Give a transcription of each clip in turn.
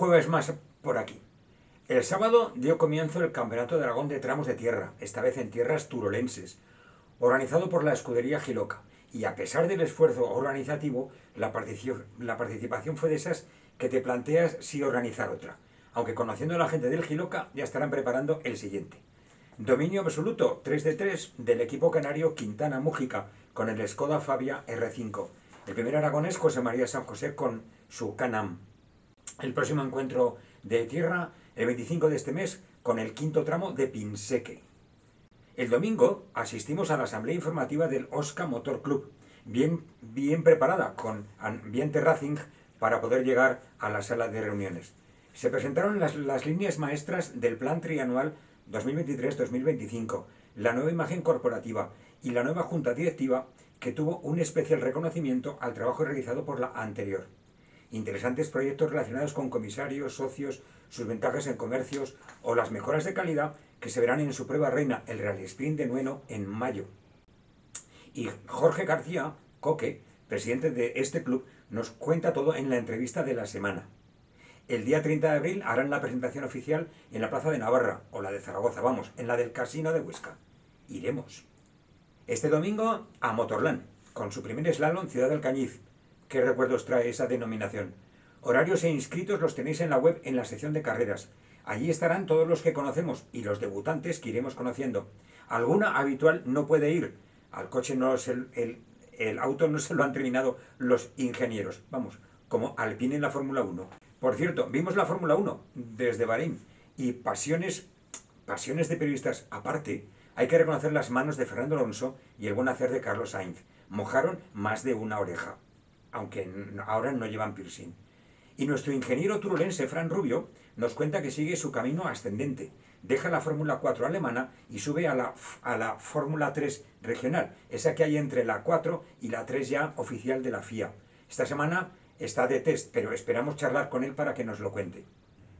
jueves más por aquí. El sábado dio comienzo el Campeonato de Aragón de Tramos de Tierra, esta vez en tierras turolenses, organizado por la escudería Giloca. Y a pesar del esfuerzo organizativo, la participación fue de esas que te planteas si organizar otra. Aunque conociendo a la gente del Giloca ya estarán preparando el siguiente. Dominio absoluto 3 de 3 del equipo canario Quintana Mújica con el Skoda Fabia R5. El primer aragonés José María San José con su Can-Am. El próximo encuentro de tierra el 25 de este mes con el quinto tramo de Pinseque. El domingo asistimos a la asamblea informativa del Osca Motor Club, bien preparada, con ambiente Racing para poder llegar a la sala de reuniones. Se presentaron las líneas maestras del plan trianual 2023-2025, la nueva imagen corporativa y la nueva junta directiva que tuvo un especial reconocimiento al trabajo realizado por la anterior. Interesantes proyectos relacionados con comisarios, socios, sus ventajas en comercios o las mejoras de calidad que se verán en su prueba reina, el Rally Sprint de Nueno, en mayo. Y Jorge García, Coque, presidente de este club, nos cuenta todo en la entrevista de la semana. El día 30 de abril harán la presentación oficial en la Plaza de Navarra, o la de Zaragoza, vamos, en la del Casino de Huesca. Iremos. Este domingo a Motorland, con su primer slalom Ciudad del Cañiz. ¿Qué recuerdos trae esa denominación? Horarios e inscritos los tenéis en la web en la sección de carreras. Allí estarán todos los que conocemos y los debutantes que iremos conociendo. Alguna habitual no puede ir. Al coche el auto no se lo han terminado los ingenieros. Vamos, como Alpine en la Fórmula 1. Por cierto, vimos la Fórmula 1 desde Bahrein y pasiones de periodistas aparte, hay que reconocer las manos de Fernando Alonso y el buen hacer de Carlos Sainz. Mojaron más de una oreja, aunque ahora no llevan piercing. Y nuestro ingeniero turulense, Fran Rubio, nos cuenta que sigue su camino ascendente. Deja la Fórmula 4 alemana y sube a la Fórmula 3 regional, esa que hay entre la 4 y la 3 ya oficial de la FIA. Esta semana está de test, pero esperamos charlar con él para que nos lo cuente.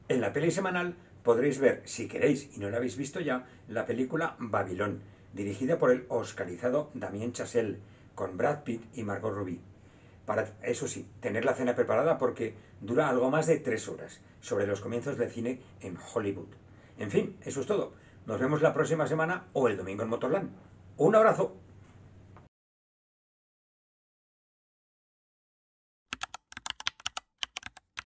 En la peli semanal podréis ver, si queréis y no la habéis visto ya, la película Babilón, dirigida por el oscarizado Damien Chazelle, con Brad Pitt y Margot Robbie. Para, eso sí, tener la cena preparada porque dura algo más de 3 horas, sobre los comienzos del cine en Hollywood. En fin, eso es todo. Nos vemos la próxima semana o el domingo en Motorland. ¡Un abrazo!